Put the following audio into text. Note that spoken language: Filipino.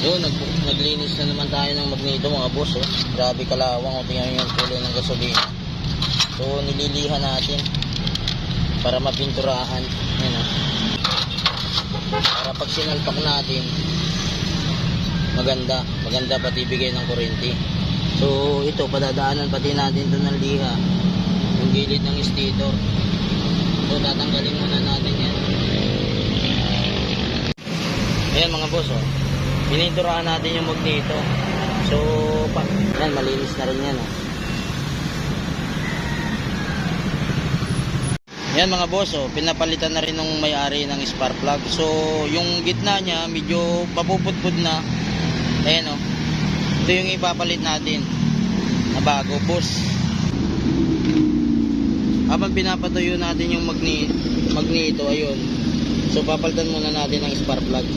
Yun, naglinis na naman tayo ng magneto mga boss. Oh. Grabe kalawang. O, tingnan yung kulay ng gasolina. So, nililihan natin para mapinturahan. Yan, oh. Para pag sinalpak natin, maganda pati bigay ng kuryente. So, ito, padadaanan pati natin ito ng liha. Yung gilid ng stator. So, tatanggalin muna natin yan. Ayan mga boss, oh. Pininturahan natin yung magneto. So, yan, malinis na rin yan. Oh. Yan mga boss, oh, pinapalitan na rin ng may-ari ng spark plug. So, yung gitna niya, medyo papupudpud na. Ayan, oh. Ito yung ipapalit natin na bago, boss. Habang pinapatuyo natin yung magneto, ayun. So, papalitan muna natin ng spark plug.